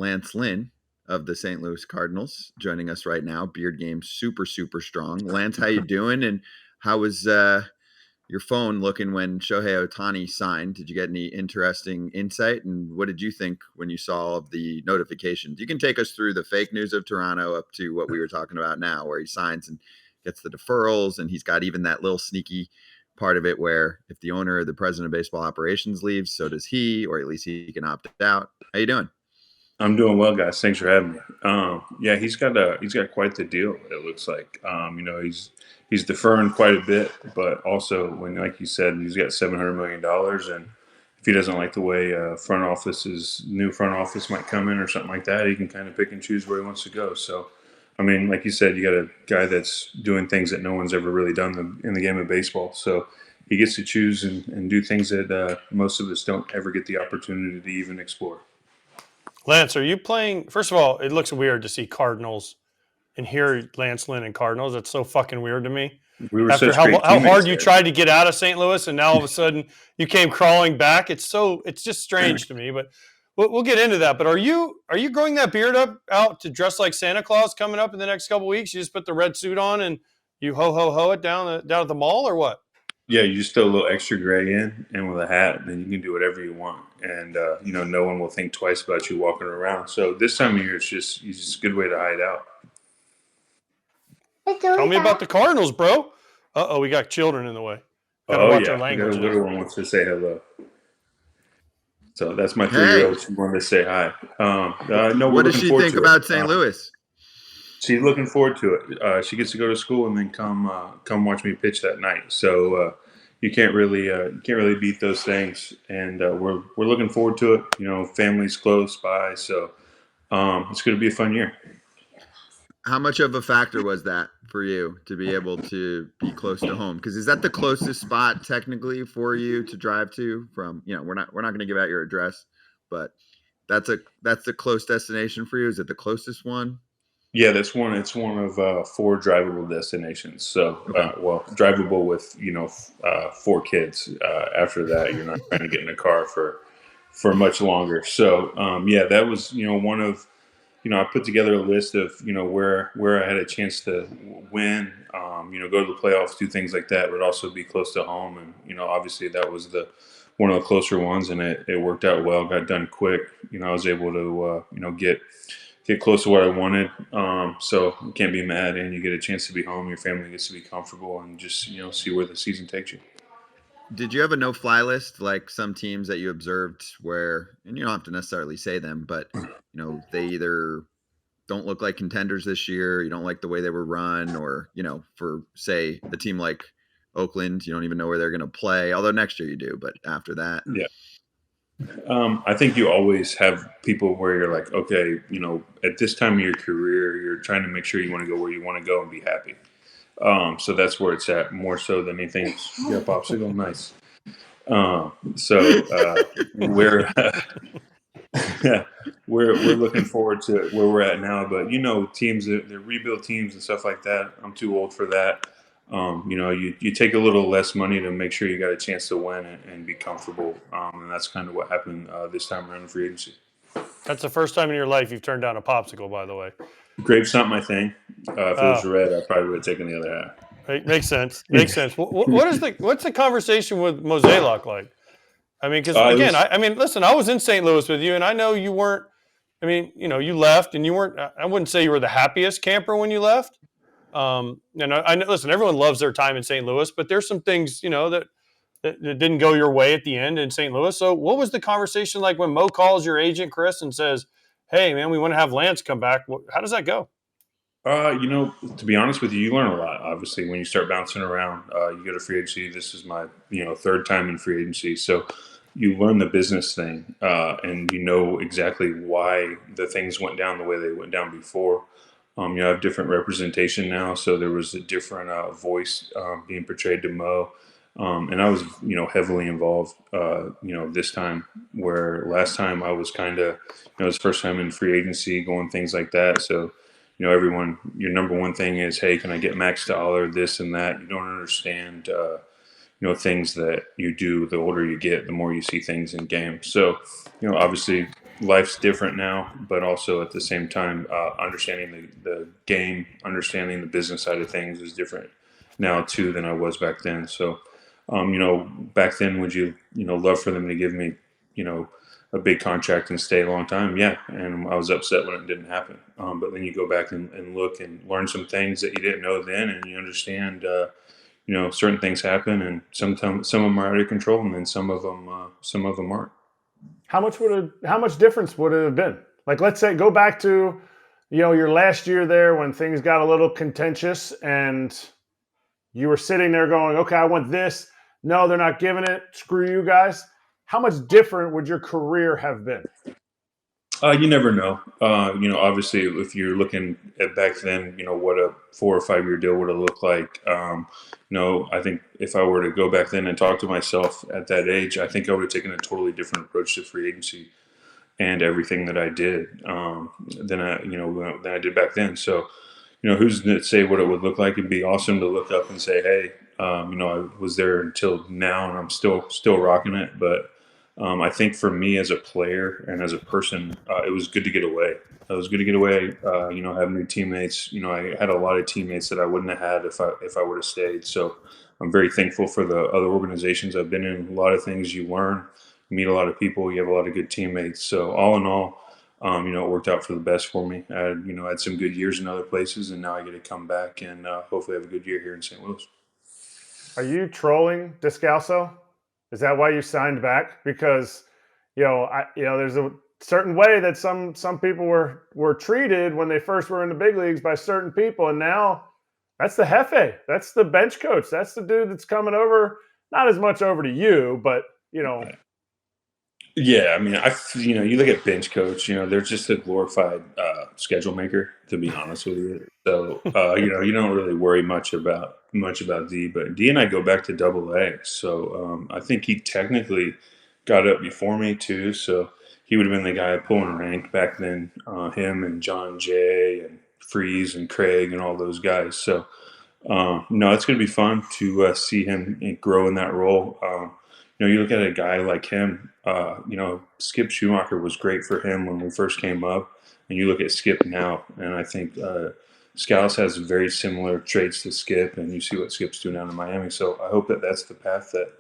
Lance Lynn of the St. Louis Cardinals joining us right now. Beard game super, super strong. Lance, how you doing? And how was your phone looking when Shohei Ohtani signed? Did you get any interesting insight? And what did you think when you saw all of the notifications? You can take us through the fake news of Toronto up to what we were talking about now, where he signs and gets the deferrals, and he's got even that little sneaky part of it where if the owner or the president of baseball operations leaves, so does he, or at least he can opt out. How you doing? I'm doing well, guys. Thanks for having me. Yeah, he's got quite the deal. It looks like he's deferring quite a bit, but also when, like you said, he's got $700 million, and if he doesn't like the way new front office might come in or something like that, he can kind of pick and choose where he wants to go. So, I mean, like you said, you got a guy that's doing things that no one's ever really done in the game of baseball. So he gets to choose and do things that most of us don't ever get the opportunity to even explore. Lance, are you playing? First of all, it looks weird to see Cardinals and hear Lance Lynn and Cardinals. That's so fucking weird to me. We were After such great how hard teammates you there. tried to get out of St. Louis, and now all of a sudden you came crawling back. It's just strange to me. But we'll get into that. But are you growing that beard out to dress like Santa Claus coming up in the next couple of weeks? You just put the red suit on and you ho it down at the mall, or what? Yeah, you just throw a little extra gray in, and with a hat, then you can do whatever you want, and no one will think twice about you walking around. So this time of year, it's just a good way to hide out. Tell me about the Cardinals, bro. We got children in the way. Gotta watch our language. The little one wants to say hello. So that's my 3-year-old. She wanted to say hi. What does she think about St. Louis? She's looking forward to it. She gets to go to school and then come watch me pitch that night. So you can't really beat those things. And we're looking forward to it. Family's close by, so it's going to be a fun year. How much of a factor was that for you to be able to be close to home? Because is that the closest spot technically for you to drive to? From we're not going to give out your address, but that's a close destination for you. Is it the closest one? Yeah, that's one. It's one of 4 drivable destinations. So, drivable with 4 kids. After that, you're not trying to get in a car for much longer. So, that was one of I put together a list of where I had a chance to win. Go to the playoffs, do things like that, but also be close to home. And obviously that was one of the closer ones, and it worked out well. Got done quick. I was able to get close to what I wanted. So you can't be mad, and you get a chance to be home. Your family gets to be comfortable, and just see where the season takes you. Did you have a no-fly list like some teams that you observed where, and you don't have to necessarily say them, but they either don't look like contenders this year, you don't like the way they were run, or for say a team like Oakland, you don't even know where they're going to play. Although next year you do, but after that, yeah. I think you always have people where you're like, okay, at this time of your career, you're trying to make sure you want to go where you want to go and be happy. So that's where it's at more so than anything. Yeah, popsicle, nice. We're looking forward to where we're at now. But teams, they're rebuild teams and stuff like that. I'm too old for that. You take a little less money to make sure you got a chance to win and be comfortable. And that's kind of what happened this time around in free agency. That's the first time in your life you've turned down a popsicle, by the way. Grape's not my thing. If it was red, I probably would have taken the other half. Right, makes sense. What's the conversation with Mozeliak like? I mean, because again, listen, I was in St. Louis with you, and I know you weren't. I mean, you left, and you weren't. I wouldn't say you were the happiest camper when you left. And I know, listen, everyone loves their time in St. Louis, but there's some things, that didn't go your way at the end in St. Louis. So what was the conversation like when Mo calls your agent, Chris, and says, hey, man, we want to have Lance come back? How does that go? To be honest with you, you learn a lot. Obviously, when you start bouncing around, you go to free agency. This is my, 3rd time in free agency. So you learn the business thing, and you know exactly why the things went down the way they went down before. I have different representation now, so there was a different voice being portrayed to Mo, and I was, heavily involved, this time, where last time I was kind of, it was first time in free agency, going things like that. So, everyone, your number one thing is, hey, can I get max dollar, this and that? You don't understand, things that you do. The older you get, the more you see things in games. So, obviously, life's different now, but also at the same time, understanding the game, understanding the business side of things is different now too than I was back then. So, back then, would you love for them to give me, a big contract and stay a long time? Yeah, and I was upset when it didn't happen. But then you go back and look and learn some things that you didn't know then, and you understand. Certain things happen, and sometimes some of them are out of your control, and then some of them aren't. How much difference would it have been? Like, let's say go back to, your last year there when things got a little contentious and you were sitting there going, okay, I want this. No, they're not giving it. Screw you guys. How much different would your career have been? You never know. Obviously, if you're looking at back then, what a 4 or 5 year deal would have looked like. I think if I were to go back then and talk to myself at that age, I think I would have taken a totally different approach to free agency and everything that I did than I did back then. So, who's to say what it would look like? It'd be awesome to look up and say, hey, I was there until now, and I'm still rocking it. But I think for me as a player and as a person, it was good to get away. It was good to get away. Have new teammates. I had a lot of teammates that I wouldn't have had if I would have stayed. So I'm very thankful for the other organizations I've been in. A lot of things you learn, you meet a lot of people, you have a lot of good teammates. So all in all, it worked out for the best for me. I had some good years in other places, and now I get to come back and hopefully have a good year here in St. Louis. Are you trolling Descalso? Is that why you signed back? Because there's a certain way that some people were treated when they first were in the big leagues by certain people, and now that's the jefe, that's the bench coach, that's the dude that's coming over. Not as much over to you, but Right. Yeah, I mean, you look at bench coach, they're just a glorified schedule maker, to be honest with you. So, you don't really worry much about D, but D and I go back to Double A. So, I think he technically got up before me too. So he would have been the guy pulling rank back then. Him and John Jay and Freeze and Craig and all those guys. So, no, it's going to be fun to see him grow in that role. You look at a guy like him. Skip Schumacher was great for him when we first came up, and you look at Skip now, and I think Scalise has very similar traits to Skip, and you see what Skip's doing down in Miami. So I hope that that's the path that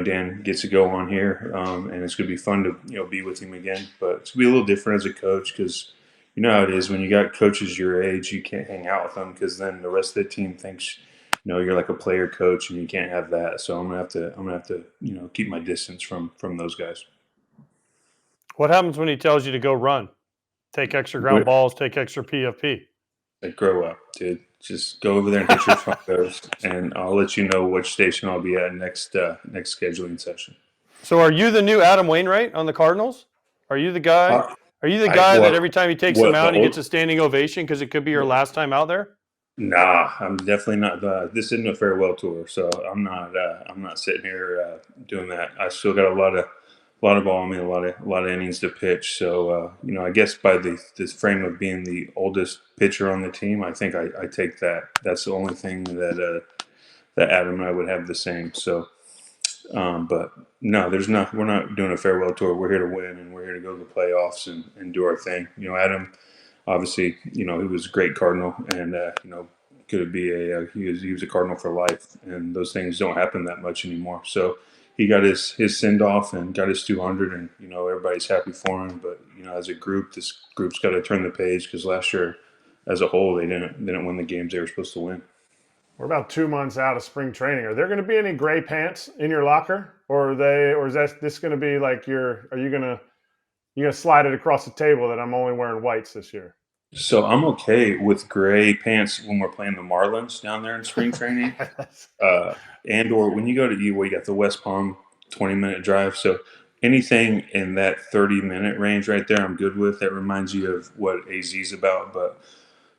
Dan gets to go on here, and it's going to be fun to be with him again. But it's going to be a little different as a coach because you know how it is when you got coaches your age, you can't hang out with them because then the rest of the team thinks you're like a player coach, and you can't have that. So I'm gonna have to keep my distance from those guys. What happens when he tells you to go run, take extra ground balls, take extra PFP? Like, grow up, dude. Just go over there and hit your front goes, and I'll let you know which station I'll be at next scheduling session. So, are you the new Adam Wainwright on the Cardinals? Are you the guy? Are you the guy that every time he takes him out, he gets a standing ovation because it could be your last time out there? Nah, I'm definitely not. This isn't a farewell tour, so I'm not. I'm not sitting here doing that. I still got a lot of ball in me, a lot of innings to pitch. So I guess by this frame of being the oldest pitcher on the team, I think I take that. That's the only thing that Adam and I would have the same. So, but no, we're not doing a farewell tour. We're here to win, and we're here to go to the playoffs and do our thing. Adam, obviously, he was a great Cardinal, and could be he was a Cardinal for life, and those things don't happen that much anymore. So he got his send off and got his 200, and everybody's happy for him. But as a group, this group's got to turn the page because last year, as a whole, they didn't win the games they were supposed to win. We're about 2 months out of spring training. Are there going to be any gray pants in your locker, or is this going to be like are you going to slide it across the table that I'm only wearing whites this year? So I'm okay with gray pants when we're playing the Marlins down there in spring training, and or when you go to you got the West Palm 20-minute drive. So anything in that 30-minute range right there, I'm good with. That reminds you of what AZ's about. But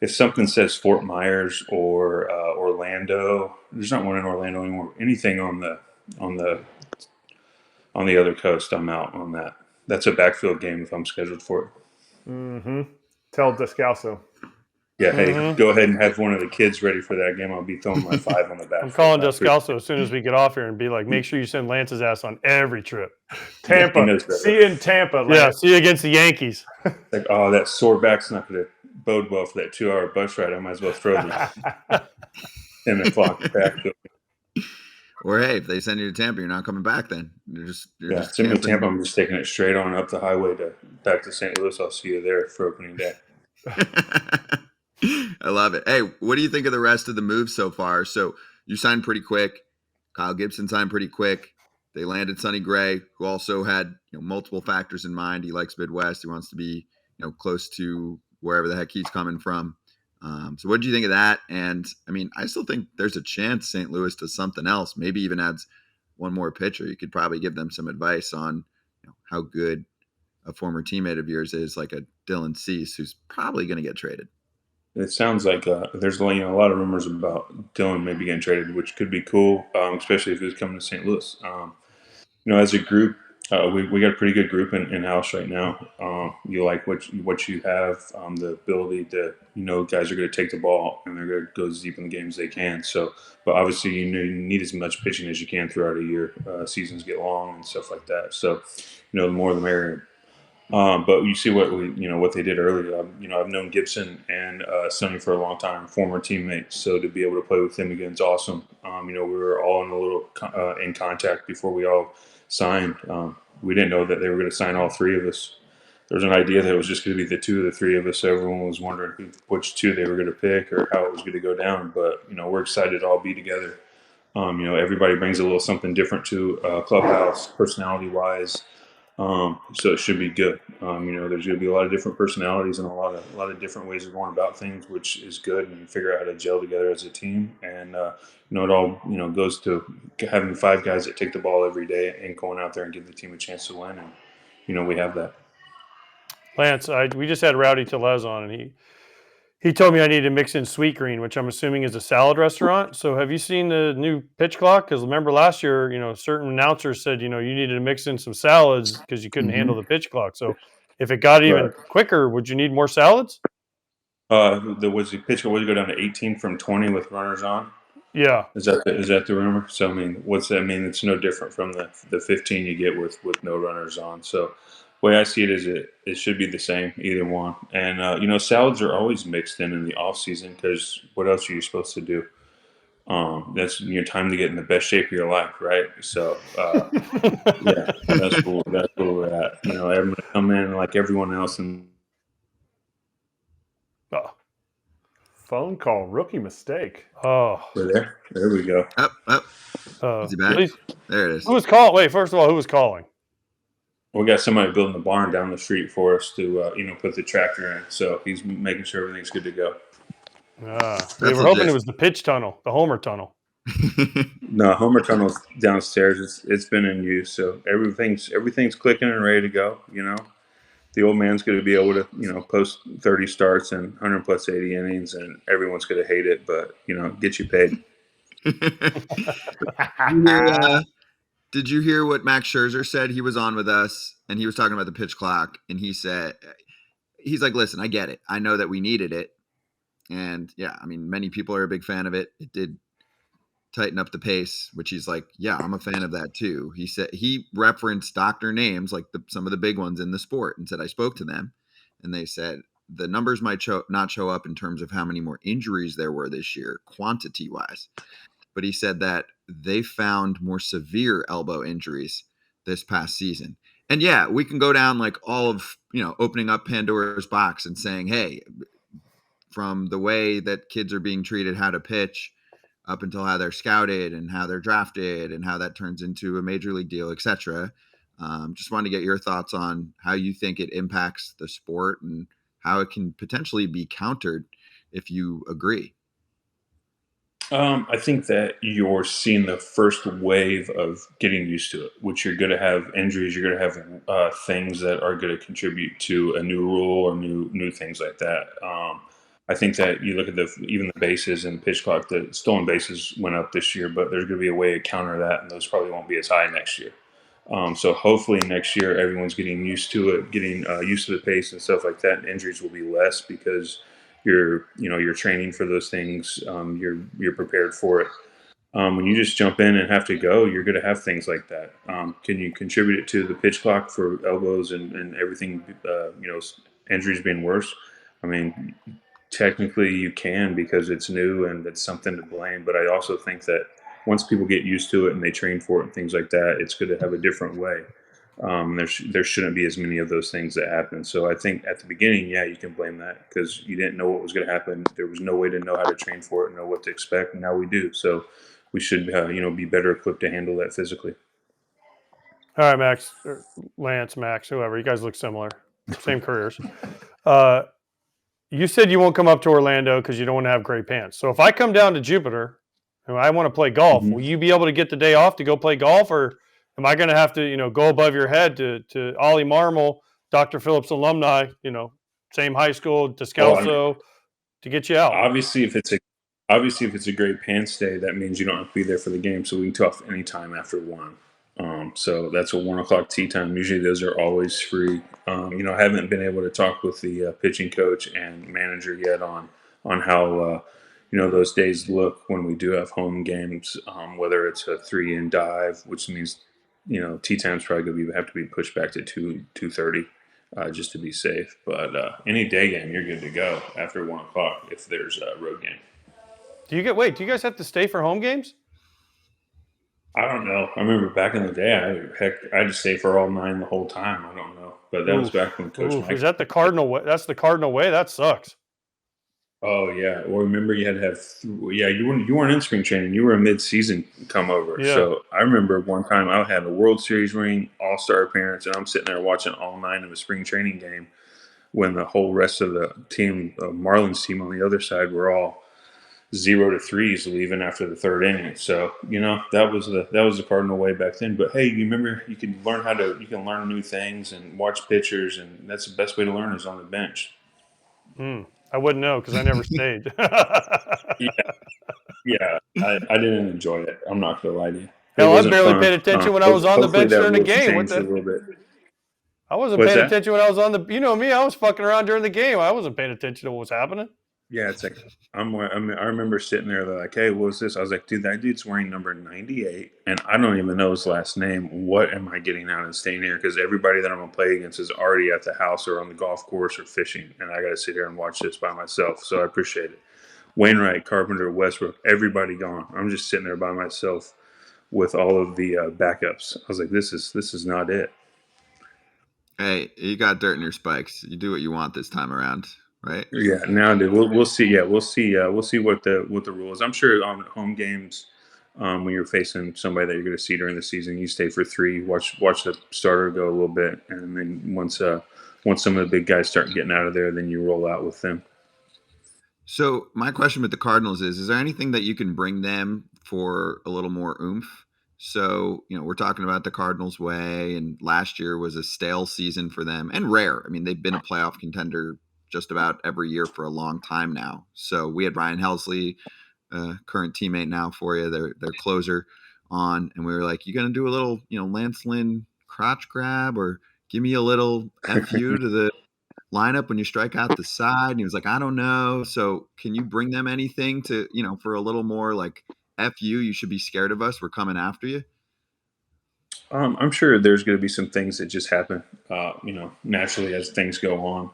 if something says Fort Myers or Orlando, there's not one in Orlando anymore. Anything on the other coast, I'm out on that. That's a backfield game if I'm scheduled for it. Mm-hmm. Tell Descalso. Yeah, hey, go ahead and have one of the kids ready for that game. I'll be throwing my 5 on the back. I'm calling Descalso as soon as we get off here and be like, make sure you send Lance's ass on every trip. Yeah, he Tampa. knows better. See you in Tampa, Lance. Yeah, see you against the Yankees. Like, oh, that sore back's not going to bode well for that 2-hour bus ride. I might as well throw the 10 o'clock back to Or hey, if they send you to Tampa, you're not coming back. Then you're just send me to Tampa. I'm just taking it straight on up the highway back to St. Louis. I'll see you there for opening day. I love it. Hey, what do you think of the rest of the moves so far? So you signed pretty quick. Kyle Gibson signed pretty quick. They landed Sonny Gray, who also had multiple factors in mind. He likes Midwest. He wants to be close to wherever the heck he's coming from. So what did you think of that? And I mean, I still think there's a chance St. Louis does something else. Maybe even adds one more pitcher. You could probably give them some advice on how good a former teammate of yours is, like a Dylan Cease, who's probably going to get traded. It sounds like there's a lot of rumors about Dylan maybe getting traded, which could be cool, especially if he's coming to St. Louis. As a group, we got a pretty good group in house right now. You like what you have, the ability to guys are going to take the ball and they're going to go as deep in the game as they can. So, but obviously you need as much pitching as you can throughout a year. Seasons get long and stuff like that. So, the more the merrier. But you see what they did earlier. I've known Gibson and Sonny for a long time, former teammates. So to be able to play with them again is awesome. We were all in a little in contact before we all signed. We didn't know that they were going to sign all three of us. There was an idea that it was just going to be the two of the three of us. So everyone was wondering which two they were going to pick or how it was going to go down. But we're excited to all be together. Everybody brings a little something different to clubhouse, personality-wise. So it should be good. There's going to be a lot of different personalities and a lot of different ways of going about things, which is good. And you figure out how to gel together as a team. And it all goes to having 5 guys that take the ball every day and going out there and give the team a chance to win. And we have that. Lance, we just had Rowdy Tellez on, and he told me I need to mix in Sweet Green, which I'm assuming is a salad restaurant. So have you seen the new pitch clock? Because remember last year, certain announcers said, you needed to mix in some salads because you couldn't handle the pitch clock. So if it got even quicker, would you need more salads? The pitch would go down to 18 from 20 with runners on. Yeah. Is that the rumor? So I mean, what's that mean? It's no different from the 15 you get with no runners on. So the way I see it is it should be the same, either one. And salads are always mixed in the off season because what else are you supposed to do? That's your time to get in the best shape of your life, right? So yeah, that's where we're at. Everyone come in like everyone else and. Oh. Phone call, rookie mistake. Oh, There we go. Up. Is he back? There it is. Who was calling? Wait, first of all, who was calling? We got somebody building the barn down the street for us to, put the tractor in. So he's making sure everything's good to go. We were hoping it was the pitch tunnel, the Homer tunnel. No, Homer tunnel's downstairs. It's been in use, so everything's clicking and ready to go. The old man's going to be able to, post 30 starts and 100 plus 80 innings, and everyone's going to hate it, but get you paid. Did you hear what Max Scherzer said? He was on with us, and he was talking about the pitch clock, and he's like, listen, I get it. I know that we needed it. And yeah, I mean, many people are a big fan of it. It did tighten up the pace, which he's like, yeah, I'm a fan of that too. He said he referenced doctor names, like some of the big ones in the sport, and said, I spoke to them, and they said the numbers might not show up in terms of how many more injuries there were this year, quantity wise. But he said that they found more severe elbow injuries this past season. And yeah, we can go down like all of, opening up Pandora's box and saying, hey, from the way that kids are being treated, how to pitch, up until how they're scouted and how they're drafted and how that turns into a major league deal, etc. Just wanted to get your thoughts on how you think it impacts the sport and how it can potentially be countered if you agree. I think that you're seeing the first wave of getting used to it, which you're going to have injuries. You're going to have things that are going to contribute to a new rule or new things like that. I think that you look at even the bases and pitch clock, the stolen bases went up this year, but there's going to be a way to counter that, and those probably won't be as high next year. So hopefully next year everyone's getting used to it, getting used to the pace and stuff like that, and injuries will be less because you're training for those things. You're prepared for it. When you just jump in and have to go, you're going to have things like that. Can you contribute it to the pitch clock for elbows and everything? Injuries being worse. I mean, technically you can because it's new and it's something to blame. But I also think that once people get used to it and they train for it and things like that, it's good to have a different way. There shouldn't be as many of those things that happen. So I think at the beginning, yeah, you can blame that because you didn't know what was going to happen. There was no way to know how to train for it and know what to expect. And now we do. So we should, be better equipped to handle that physically. All right, Max, or Lance, Max, whoever. You guys look similar. Same careers. You said you won't come up to Orlando because you don't want to have gray pants. So if I come down to Jupiter and I want to play golf, Mm-hmm. will you be able to get the day off to go play golf, or am I going to have to, go above your head to Ollie Marmol, Dr. Phillips alumni, same high school, Descalso, to get you out? Obviously, if it's a great pants day, that means you don't have to be there for the game. So we can talk any time after 1. So that's a 1:00 tee time. Usually those are always free. I haven't been able to talk with the pitching coach and manager yet on how those days look when we do have home games. Whether it's a 3-in dive, which means tee time's probably going to have to be pushed back to 2:30. Just to be safe, but any day game you're good to go after 1:00 if there's a road game. Do you guys have to stay for home games? I don't know. I remember back in the day, I had to stay for all 9 the whole time. I don't know, but that was back when Coach Mike. Is that the Cardinal way? That's the Cardinal way. That sucks. Oh yeah. Well, remember you had to have. You weren't in spring training. You were a mid-season come over. Yeah. So I remember one time I had a World Series ring, All-Star appearance, and I'm sitting there watching all 9 of a spring training game when the whole rest of the team, Marlins team on the other side, were all 0-3s leaving after the 3rd inning. So that was the Cardinal way back then. But hey, you remember you can learn new things and watch pitchers, and that's the best way to learn is on the bench. I wouldn't know because I never stayed. Yeah, I didn't enjoy it. I'm not gonna lie to you. Hell, I barely paid attention when I was on the bench during the game. What the? A little bit. I wasn't paying attention when I was on the. You know me, I was fucking around during the game. I wasn't paying attention to what was happening. Yeah, it's like I remember sitting there. They're like, "Hey, what's this?" I was like, "Dude, that dude's wearing number 98, and I don't even know his last name. What am I getting out and staying here? Because everybody that I'm gonna play against is already at the house or on the golf course or fishing, and I got to sit here and watch this by myself. So I appreciate it. Wainwright, Carpenter, Westbrook, everybody gone. I'm just sitting there by myself with all of the backups. I was like, "This is not it." Hey, you got dirt in your spikes. You do what you want this time around. Right? Yeah, now we'll see. Yeah, we'll see what the rule is. I'm sure on home games, when you're facing somebody that you're going to see during the season, you stay for 3, watch the starter go a little bit, and then once some of the big guys start getting out of there, then you roll out with them. So my question with the Cardinals is there anything that you can bring them for a little more oomph? So, we're talking about the Cardinals way, and last year was a stale season for them and rare. I mean, they've been a playoff contender just about every year for a long time now. So we had Ryan Helsley, current teammate now for you, their closer on, and we were like, you going to do a little, Lance Lynn crotch grab or give me a little FU to the lineup when you strike out the side? And he was like, I don't know. So can you bring them anything to, for a little more like FU, you should be scared of us, we're coming after you? I'm sure there's going to be some things that just happen, naturally as things go on,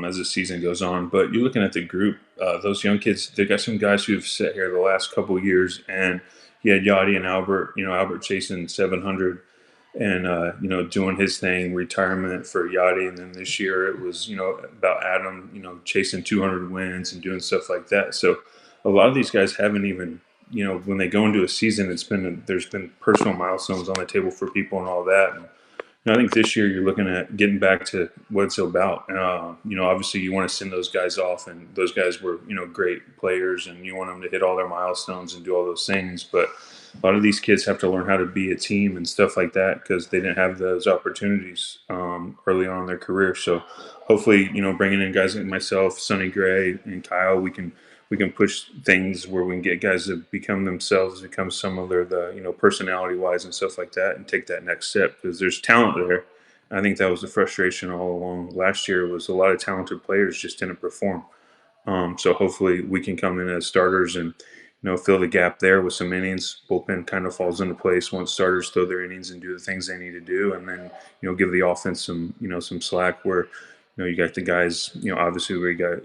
as the season goes on. But you're looking at the group, those young kids, they got some guys who have sat here the last couple of years, and you had Yachty and Albert, Albert chasing 700 and, doing his thing, retirement for Yachty. And then this year it was, about Adam, chasing 200 wins and doing stuff like that. So a lot of these guys haven't even, when they go into a season, there's been personal milestones on the table for people and all that. And, I think this year you're looking at getting back to what it's about. Obviously you want to send those guys off, and those guys were, great players, and you want them to hit all their milestones and do all those things. But a lot of these kids have to learn how to be a team and stuff like that because they didn't have those opportunities early on in their career. So hopefully, bringing in guys like myself, Sonny Gray, and Kyle, we can push things where we can get guys to become themselves, become some of their, personality wise and stuff like that, and take that next step because there's talent there. I think that was the frustration all along. Last year was a lot of talented players just didn't perform. So hopefully we can come in as starters and fill the gap there with some innings. Bullpen kind of falls into place once starters throw their innings and do the things they need to do, and then give the offense some slack where you got the guys obviously we got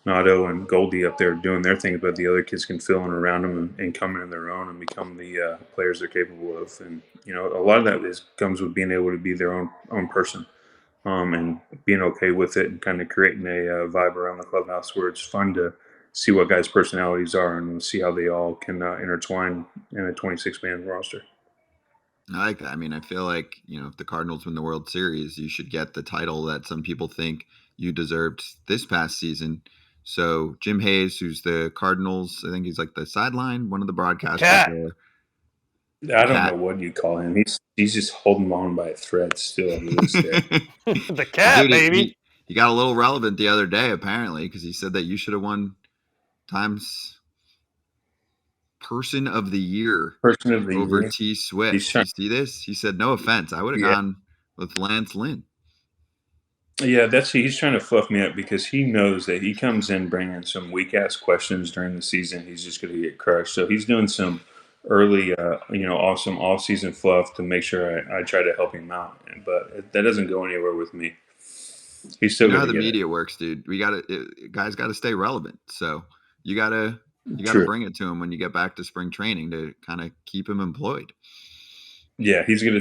Nato and Goldie up there doing their thing, but the other kids can fill in around them and come in their own and become the players they're capable of. And a lot of that comes with being able to be their own person. And being okay with it and kind of creating a vibe around the clubhouse where it's fun to see what guys' personalities are and see how they all can intertwine in a 26-man roster. I like that. I mean, I feel like, if the Cardinals win the World Series, you should get the title that some people think you deserved this past season. So Jim Hayes, who's the Cardinals, I think he's like the sideline, one of the broadcasters there. I don't know what you call him. He's just holding on by a thread still. The cat, dude, baby. He got a little relevant the other day, apparently, because he said that you should have won Times Person of the Year over T Swift. You see this? He said, no offense, I would have gone with Lance Lynn. Yeah, he's trying to fluff me up because he knows that he comes in bringing some weak-ass questions during the season. He's just going to get crushed. So he's doing some early, awesome off-season fluff to make sure I try to help him out. But that doesn't go anywhere with me. He's still how the media works, dude. Guys got to stay relevant. So you got to bring it to him when you get back to spring training to kind of keep him employed. Yeah, he's gonna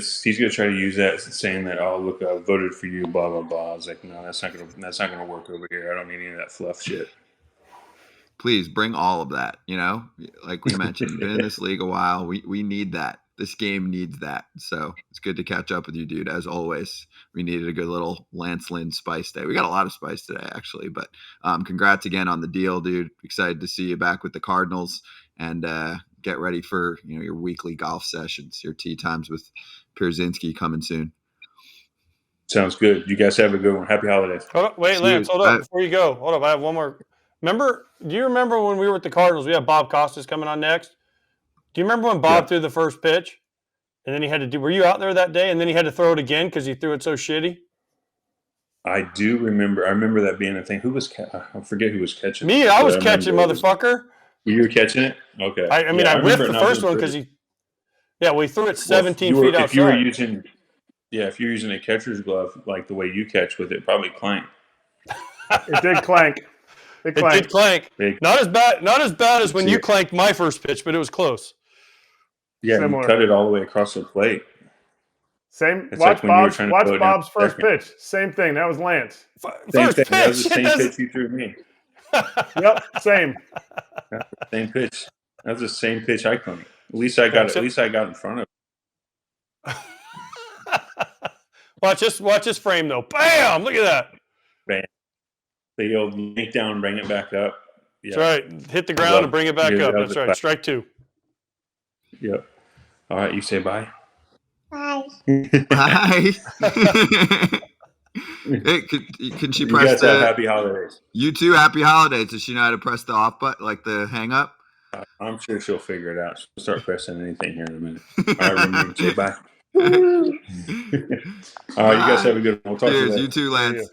try to use that, saying that, oh look, I voted for you, blah blah blah. I was like, no, that's not gonna work over here. I don't need any of that fluff shit. Please bring all of that. Like we mentioned, you've been in this league a while. We need that. This game needs that. So it's good to catch up with you, dude. As always, we needed a good little Lance Lynn spice day. We got a lot of spice today, actually. But congrats again on the deal, dude. Excited to see you back with the Cardinals and get ready for your weekly golf sessions, your tee times with Pierzynski coming soon. Sounds good. You guys have a good one. Happy holidays. Wait, Lance, hold up before you go. Hold up, I have one more. Do you remember when we were at the Cardinals? We have Bob Costas coming on next. Do you remember when Bob threw the first pitch, and then he had to were you out there that day? And then he had to throw it again because he threw it so shitty. I do remember. I remember that being a thing. I forget who was catching. Me, I was catching, motherfucker. You were catching it? Okay. I whiffed the first one because he threw it 17 feet outside. If you're using a catcher's glove like the way you catch with it, probably clanked. It did clank. It did clank. Not as bad as when you clanked my first pitch, but it was close. Yeah, you cut it all the way across the plate. Watch Bob's first pitch. Same thing. That was Lance. First pitch. That was the same pitch you threw me. Yep, same. Same pitch. That was the same pitch I clanked. At least I got in front of it. Watch this frame though. Bam! Look at that. Bam. The old yank down, bring it back up. Yeah. That's right. Hit the ground and bring it back up. That's right. Strike two. Yep. All right. You say bye. Bye. Bye. Hey, can she press you guys have happy holidays. You too. Happy holidays. Does she know how to press the off button, like the hang up? I'm sure she'll figure it out. She'll start pressing anything here in a minute. All right, remember to say bye. All right, you guys have a good one. We'll talk to you later. You too, Lance.